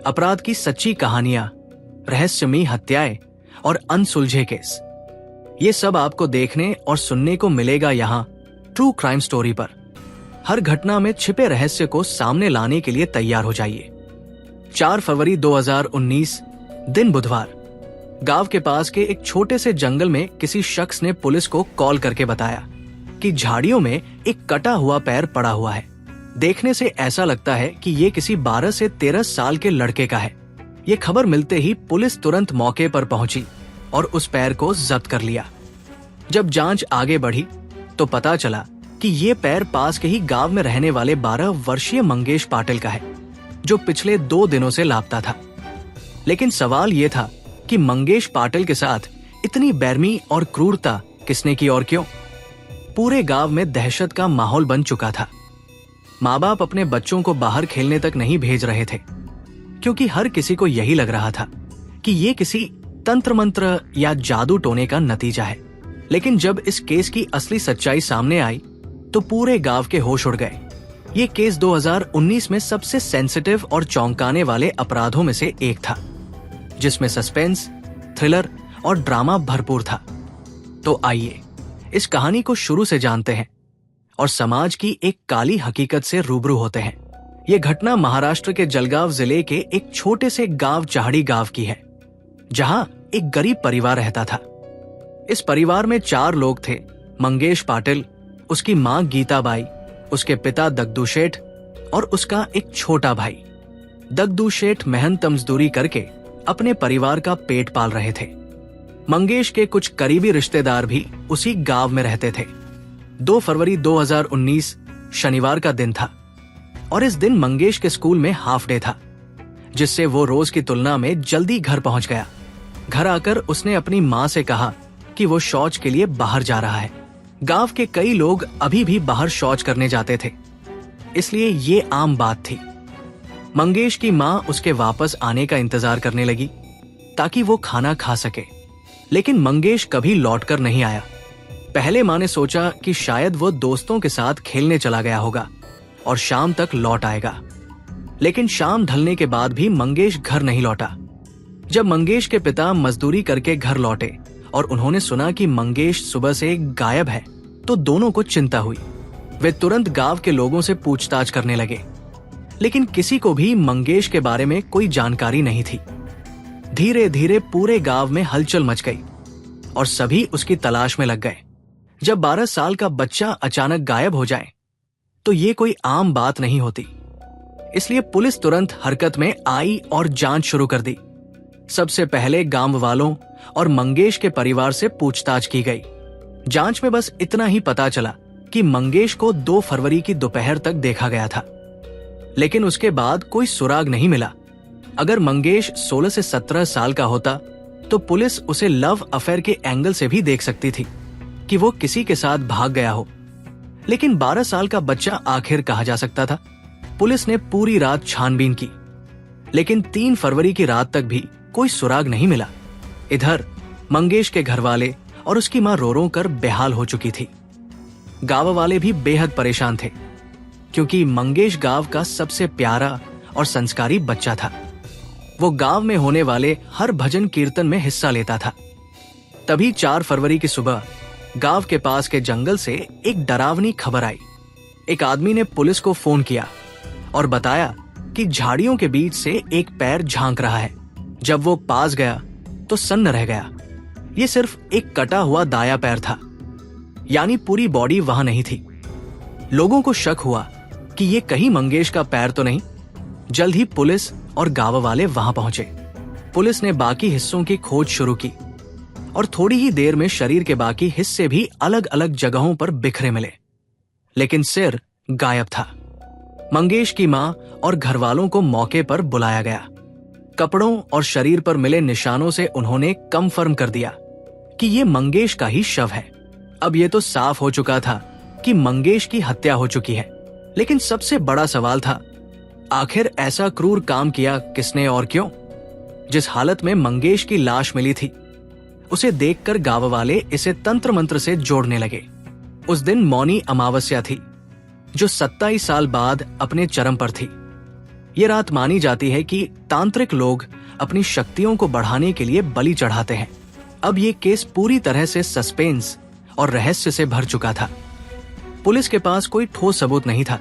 अपराध की सच्ची कहानियां, रहस्यमयी हत्याएं और अनसुलझे केस, ये सब आपको देखने और सुनने को मिलेगा यहाँ ट्रू क्राइम स्टोरी पर। हर घटना में छिपे रहस्य को सामने लाने के लिए तैयार हो जाइए। 4 फरवरी 2019 दिन बुधवार, गांव के पास के एक छोटे से जंगल में किसी शख्स ने पुलिस को कॉल करके बताया कि झाड़ियों में एक कटा हुआ पैर पड़ा हुआ है। देखने से ऐसा लगता है कि ये किसी 12 से 13 साल के लड़के का है। ये खबर मिलते ही पुलिस तुरंत मौके पर पहुंची और उस पैर को जब्त कर लिया। जब जांच आगे बढ़ी तो पता चला कि ये पैर पास के ही गांव में रहने वाले 12 वर्षीय मंगेश पाटिल का है, जो पिछले 2 दिनों से लापता था। लेकिन सवाल ये था कि मंगेश पाटिल के साथ इतनी बेरहमी और क्रूरता किसने की और क्यों? पूरे गांव में दहशत का माहौल बन चुका था। माँ बाप अपने बच्चों को बाहर खेलने तक नहीं भेज रहे थे, क्योंकि हर किसी को यही लग रहा था कि ये किसी तंत्र मंत्र या जादू टोने का नतीजा है। लेकिन जब इस केस की असली सच्चाई सामने आई तो पूरे गांव के होश उड़ गए। ये केस 2019 में सबसे सेंसिटिव और चौंकाने वाले अपराधों में से एक था, जिसमें सस्पेंस, थ्रिलर और ड्रामा भरपूर था। तो आइए इस कहानी को शुरू से जानते हैं और समाज की एक काली हकीकत से रूबरू होते हैं। ये घटना महाराष्ट्र के जलगांव जिले के एक छोटे से गांव चाहड़ी गांव की है, जहां एक गरीब परिवार रहता था। इस परिवार में 4 लोग थे। मंगेश पाटिल, उसकी मां गीताबाई, उसके पिता दगदू शेठ और उसका एक छोटा भाई। दगदू शेठ मेहनत मजदूरी करके अपने परिवार का पेट पाल रहे थे। मंगेश के कुछ करीबी रिश्तेदार भी उसी गांव में रहते थे। 2 फरवरी 2019 शनिवार का दिन था और इस दिन मंगेश के स्कूल में हाफ डे था, जिससे वो रोज की तुलना में जल्दी घर पहुंच गया। घर आकर उसने अपनी मां से कहा कि वो शौच के लिए बाहर जा रहा है। गांव के कई लोग अभी भी बाहर शौच करने जाते थे, इसलिए ये आम बात थी। मंगेश की मां उसके वापस आने का इंतजार करने लगी ताकि वो खाना खा सके, लेकिन मंगेश कभी लौटकर नहीं आया। पहले मां ने सोचा कि शायद वो दोस्तों के साथ खेलने चला गया होगा और शाम तक लौट आएगा, लेकिन शाम ढलने के बाद भी मंगेश घर नहीं लौटा। जब मंगेश के पिता मजदूरी करके घर लौटे और उन्होंने सुना कि मंगेश सुबह से गायब है, तो दोनों को चिंता हुई। वे तुरंत गांव के लोगों से पूछताछ करने लगे, लेकिन किसी को भी मंगेश के बारे में कोई जानकारी नहीं थी। धीरे धीरे पूरे गांव में हलचल मच गई और सभी उसकी तलाश में लग गए। जब 12 साल का बच्चा अचानक गायब हो जाए तो ये कोई आम बात नहीं होती, इसलिए पुलिस तुरंत हरकत में आई और जांच शुरू कर दी। सबसे पहले गांव वालों और मंगेश के परिवार से पूछताछ की गई। जांच में बस इतना ही पता चला कि मंगेश को 2 फरवरी की दोपहर तक देखा गया था, लेकिन उसके बाद कोई सुराग नहीं मिला। अगर मंगेश 16 से 17 साल का होता तो पुलिस उसे लव अफेयर के एंगल से भी देख सकती थी कि वो किसी के साथ भाग गया हो, लेकिन 12 साल का बच्चा आखिर कहा जा सकता था। पुलिस ने पूरी रात छानबीन की, लेकिन 3 फरवरी की रात तक भी कोई सुराग नहीं मिला। इधर मंगेश के घरवाले और उसकी मां रो रो कर बेहाल हो चुकी थी। गांव वाले भी बेहद परेशान थे, क्योंकि मंगेश गांव का सबसे प्यारा और संस्कारी बच्चा था। वो गांव में होने वाले हर भजन कीर्तन में हिस्सा लेता था। तभी 4 फरवरी की सुबह गांव के पास के जंगल से एक डरावनी खबर आई। एक आदमी ने पुलिस को फोन किया और बताया कि झाड़ियों के बीच से एक पैर झांक रहा है। जब वो पास गया तो सन्न रह गया। ये सिर्फ एक कटा हुआ दाया पैर था, यानी पूरी बॉडी वहां नहीं थी। लोगों को शक हुआ कि ये कहीं मंगेश का पैर तो नहीं। जल्द ही पुलिस और गांव वाले वहां पहुंचे। पुलिस ने बाकी हिस्सों की खोज शुरू की और थोड़ी ही देर में शरीर के बाकी हिस्से भी अलग अलग जगहों पर बिखरे मिले, लेकिन सिर गायब था। मंगेश की मां और घरवालों को मौके पर बुलाया गया। कपड़ों और शरीर पर मिले निशानों से उन्होंने कंफर्म कर दिया कि ये मंगेश का ही शव है। अब ये तो साफ हो चुका था कि मंगेश की हत्या हो चुकी है, लेकिन सबसे बड़ा सवाल था, आखिर ऐसा क्रूर काम किया किसने और क्यों? जिस हालत में मंगेश की लाश मिली थी, उसे देखकर गांव वाले इसे तंत्र मंत्र से जोड़ने लगे। उस दिन मौनी अमावस्या थी, जो 27 साल बाद अपने चरम पर थी। ये रात मानी जाती है कि तांत्रिक लोग अपनी शक्तियों को बढ़ाने के लिए बलि चढ़ाते हैं। अब ये केस पूरी तरह से सस्पेंस और रहस्य से भर चुका था। पुलिस के पास कोई ठोस सबूत नहीं था,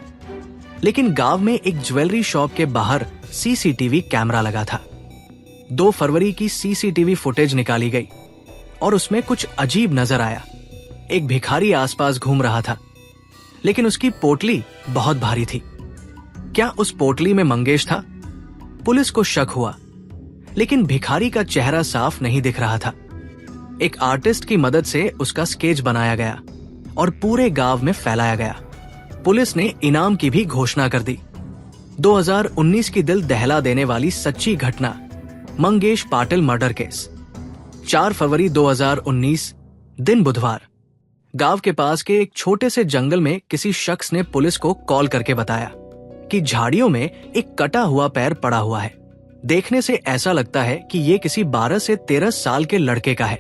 लेकिन गांव में एक ज्वेलरी शॉप के बाहर सीसीटीवी कैमरा लगा था। 2 फरवरी की सीसीटीवी फुटेज निकाली गई और उसमें कुछ अजीब नजर आया। एक भिखारी आसपास घूम रहा था, लेकिन उसकी पोटली बहुत भारी थी। क्या उस पोटली में मंगेश था? पुलिस को शक हुआ, लेकिन भिखारी का चेहरा साफ नहीं दिख रहा था। एक आर्टिस्ट की मदद से उसका स्केच बनाया गया और पूरे गांव में फैलाया गया। पुलिस ने इनाम की भी घोषणा कर दी। 2019 की दिल दहला देने वाली सच्ची घटना, मंगेश पाटिल मर्डर केस। 4 फरवरी 2019 दिन बुधवार, गांव के पास के एक छोटे से जंगल में किसी शख्स ने पुलिस को कॉल करके बताया कि झाड़ियों में एक कटा हुआ पैर पड़ा हुआ है। देखने से ऐसा लगता है कि ये किसी 12 से 13 साल के लड़के का है।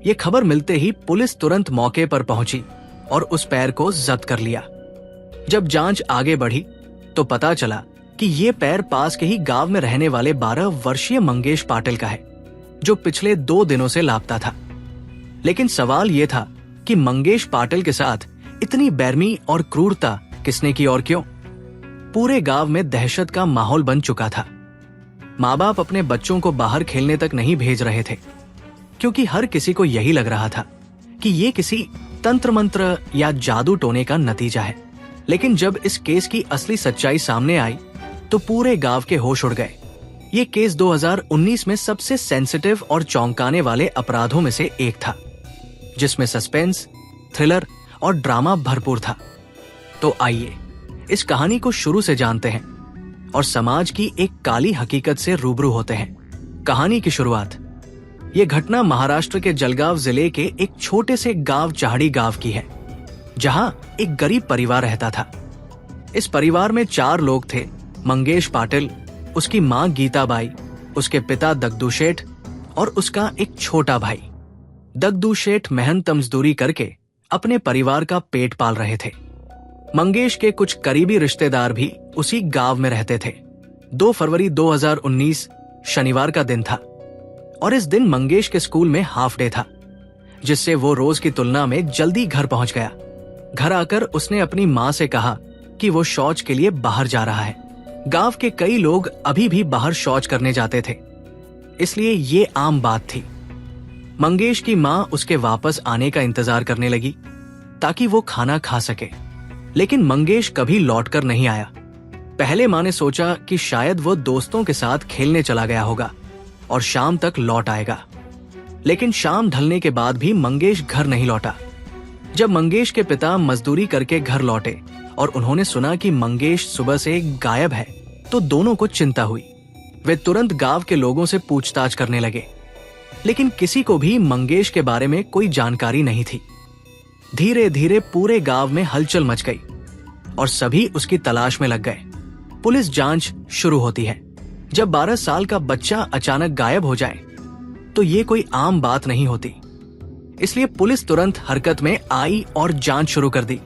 ये खबर मिलते ही पुलिस तुरंत मौके पर पहुंची और उस पैर को जब्त कर लिया। जब जांच आगे बढ़ी तो पता चला कि ये पैर पास के ही गांव में रहने वाले 12 वर्षीय मंगेश पाटिल का है, जो पिछले 2 दिनों से लापता था। लेकिन सवाल ये था कि मंगेश पाटिल के साथ इतनी बेरहमी और क्रूरता किसने की और क्यों? पूरे गांव में दहशत का माहौल बन चुका था। माँ बाप अपने बच्चों को बाहर खेलने तक नहीं भेज रहे थे, क्योंकि हर किसी को यही लग रहा था कि ये किसी तंत्र मंत्र या जादू टोने का नतीजा है। लेकिन जब इस केस की असली सच्चाई सामने आई तो पूरे गांव के होश उड़ गए। ये केस 2019 में सबसे सेंसिटिव और चौंकाने वाले अपराधों में से एक था, जिसमें सस्पेंस, थ्रिलर और ड्रामा भरपूर था। तो आइए इस कहानी को शुरू से जानते हैं और समाज की एक काली हकीकत से रूबरू होते हैं। कहानी की शुरुआत, ये घटना महाराष्ट्र के जलगांव जिले के एक छोटे से गांव चाहड़ी गांव की है, जहां एक गरीब परिवार रहता था। इस परिवार में 4 लोग थे, मंगेश पाटिल, उसकी मां गीताबाई, उसके पिता दगदू शेठ और उसका एक छोटा भाई। दगदू शेठ मेहनत मजदूरी करके अपने परिवार का पेट पाल रहे थे। मंगेश के कुछ करीबी रिश्तेदार भी उसी गांव में रहते थे। 2 फरवरी 2019 शनिवार का दिन था और इस दिन मंगेश के स्कूल में हाफ डे था, जिससे वो रोज की तुलना में जल्दी घर पहुंच गया। घर आकर उसने अपनी मां से कहा कि वो शौच के लिए बाहर जा रहा है। गांव के कई लोग अभी भी बाहर शौच करने जाते थे, इसलिए ये आम बात थी। मंगेश की मां उसके वापस आने का इंतजार करने लगी ताकि वो खाना खा सके, लेकिन मंगेश कभी लौटकर नहीं आया। पहले मां ने सोचा कि शायद वो दोस्तों के साथ खेलने चला गया होगा और शाम तक लौट आएगा, लेकिन शाम ढलने के बाद भी मंगेश घर नहीं लौटा। जब मंगेश के पिता मजदूरी करके घर लौटे और उन्होंने सुना कि मंगेश सुबह से गायब है, तो दोनों को चिंता हुई। वे तुरंत गांव के लोगों से पूछताछ करने लगे, लेकिन किसी को भी मंगेश के बारे में कोई जानकारी नहीं थी। धीरे धीरे पूरे गांव में हलचल मच गई और सभी उसकी तलाश में लग गए। पुलिस जांच शुरू होती है। जब 12 साल का बच्चा अचानक गायब हो जाए तो ये कोई आम बात नहीं होती, इसलिए पुलिस तुरंत हरकत में आई और जांच शुरू कर दी।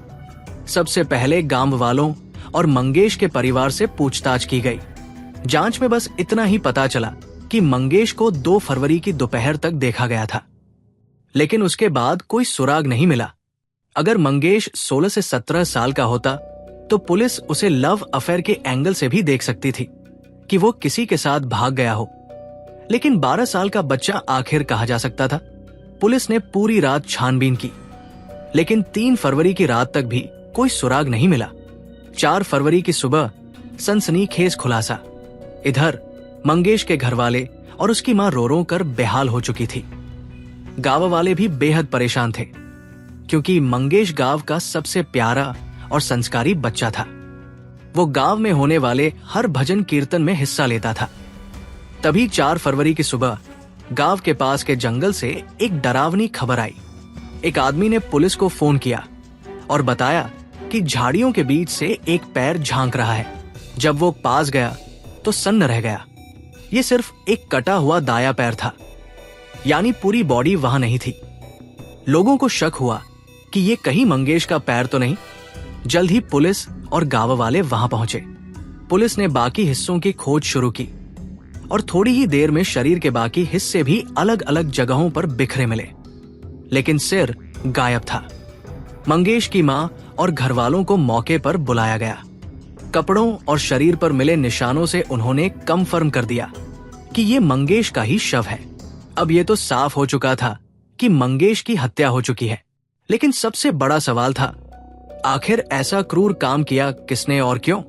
सबसे पहले गांव वालों और मंगेश के परिवार से पूछताछ की गई। जांच में बस इतना ही पता चला कि मंगेश को 2 फरवरी की दोपहर तक देखा गया था, लेकिन उसके बाद कोई सुराग नहीं मिला। अगर मंगेश 16 से 17 साल का होता तो पुलिस उसे लव अफेयर के एंगल से भी देख सकती थी कि वो किसी के साथ भाग गया हो, लेकिन 12 साल का बच्चा आखिर कहा जा सकता था। पुलिस ने पूरी रात छानबीन की, लेकिन 3 फरवरी की रात तक भी कोई सुराग नहीं मिला। 4 फरवरी की सुबह सनसनीखेज खुलासा। इधर मंगेश के घरवाले और उसकी मां रो रो कर बेहाल हो चुकी थी। गांव वाले भी बेहद परेशान थे, क्योंकि मंगेश गांव का सबसे प्यारा और संस्कारी बच्चा था। वो गांव में होने वाले हर भजन कीर्तन में हिस्सा लेता था। तभी 4 फरवरी की सुबह गांव के पास के जंगल से एक डरावनी खबर आई। एक आदमी ने पुलिस को फोन किया और बताया कि झाड़ियों के बीच से एक पैर झांक रहा है। जब वो पास गया तो सन्न रह गया। ये सिर्फ एक कटा हुआ दाया पैर था, यानी पूरी बॉडी वहां नहीं थी। लोगों को शक हुआ कि ये कहीं मंगेश का पैर तो नहीं। जल्द ही पुलिस और गांव वाले वहां पहुंचे। पुलिस ने बाकी हिस्सों की खोज शुरू की और थोड़ी ही देर में शरीर के बाकी हिस्से भी अलग अलग जगहों पर बिखरे मिले, लेकिन सिर गायब था। मंगेश की मां और घर वालों को मौके पर बुलाया गया। कपड़ों और शरीर पर मिले निशानों से उन्होंने कंफर्म कर दिया कि ये मंगेश का ही शव है। अब ये तो साफ हो चुका था कि मंगेश की हत्या हो चुकी है, लेकिन सबसे बड़ा सवाल था, आखिर ऐसा क्रूर काम किया किसने और क्यों?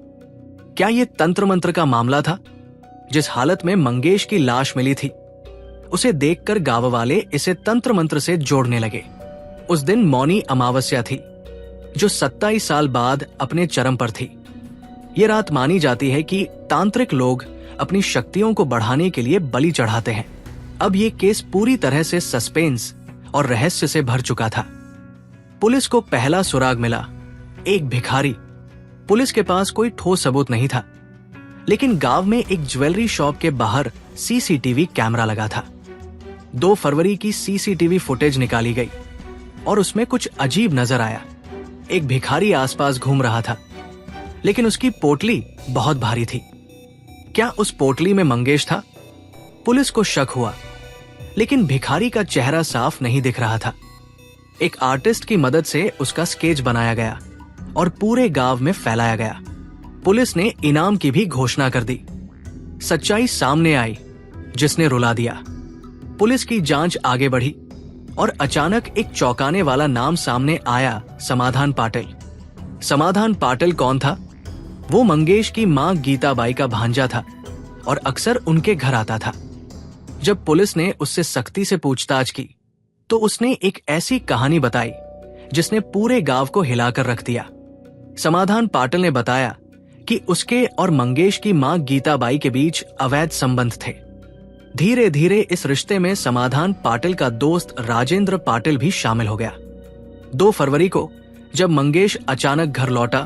क्या ये तंत्र मंत्र का मामला था? जिस हालत में मंगेश की लाश मिली थी, उसे देखकर गांव वाले इसे तंत्र मंत्र से जोड़ने लगे। उस दिन मौनी अमावस्या थी, जो 27 साल बाद अपने चरम पर थी। ये रात मानी जाती है कि तांत्रिक लोग अपनी शक्तियों को बढ़ाने के लिए बलि चढ़ाते हैं। अब ये केस पूरी तरह से सस्पेंस और रहस्य से भर चुका था। पुलिस को पहला सुराग मिला, एक भिखारी। पुलिस के पास कोई ठोस सबूत नहीं था, लेकिन गांव में एक ज्वेलरी शॉप के बाहर सीसीटीवी कैमरा लगा था। 2 फरवरी की सीसीटीवी फुटेज निकाली गई और उसमें कुछ अजीब नजर आया। एक भिखारी आसपास घूम रहा था, लेकिन उसकी पोटली बहुत भारी थी। क्या उस पोटली में मंगेश था? पुलिस को शक हुआ, लेकिन भिखारी का चेहरा साफ नहीं दिख रहा था। एक आर्टिस्ट की मदद से उसका स्केच बनाया गया और पूरे गांव में फैलाया गया। पुलिस ने इनाम की भी घोषणा कर दी। सच्चाई सामने आई, जिसने रुला दिया। पुलिस की जांच आगे बढ़ी और अचानक एक चौंकाने वाला नाम सामने आया, समाधान पाटिल। समाधान पाटिल कौन था? वो मंगेश की मां गीताबाई का भांजा था और अक्सर उनके घर आता था। जब पुलिस ने उससे सख्ती से पूछताछ की, तो उसने एक ऐसी कहानी बताई जिसने पूरे गांव को हिलाकर रख दिया। समाधान पाटिल ने बताया कि उसके और मंगेश की मां गीताबाई के बीच अवैध संबंध थे। धीरे धीरे इस रिश्ते में समाधान पाटिल का दोस्त राजेंद्र पाटिल भी शामिल हो गया। 2 फरवरी को जब मंगेश अचानक घर लौटा,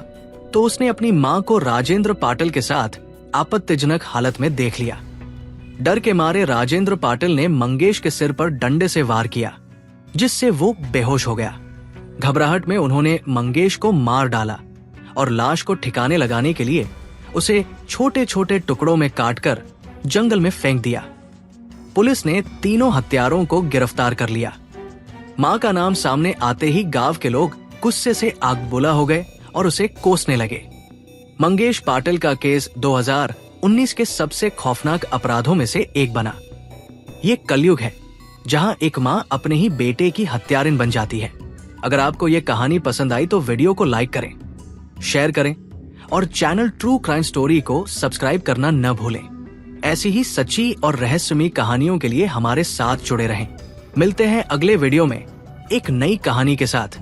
तो उसने अपनी मां को राजेंद्र पाटिल के साथ आपत्तिजनक हालत में देख लिया। डर के मारे राजेंद्र पाटिल ने मंगेश के सिर पर डंडे से वार किया, जिससे वो बेहोश हो गया। घबराहट में उन्होंने मंगेश को मार डाला और लाश को ठिकाने लगाने के लिए उसे छोटे छोटे टुकड़ों में काटकर जंगल में फेंक दिया। पुलिस ने तीनों हत्यारों को गिरफ्तार कर लिया। मां का नाम सामने आते ही गांव के लोग गुस्से से आग बुला हो गए और उसे कोसने लगे। मंगेश पाटिल का केस 2019 के सबसे खौफनाक अपराधों में से एक बना। ये कलयुग है, जहां एक मां अपने ही बेटे की हत्यारिन बन जाती है। अगर आपको ये कहानी पसंद आई तो वीडियो को लाइक करें, शेयर करें और चैनल ट्रू क्राइम स्टोरी को सब्सक्राइब करना न भूलें। ऐसी ही सच्ची और रहस्यमयी कहानियों के लिए हमारे साथ जुड़े रहें। मिलते हैं अगले वीडियो में एक नई कहानी के साथ।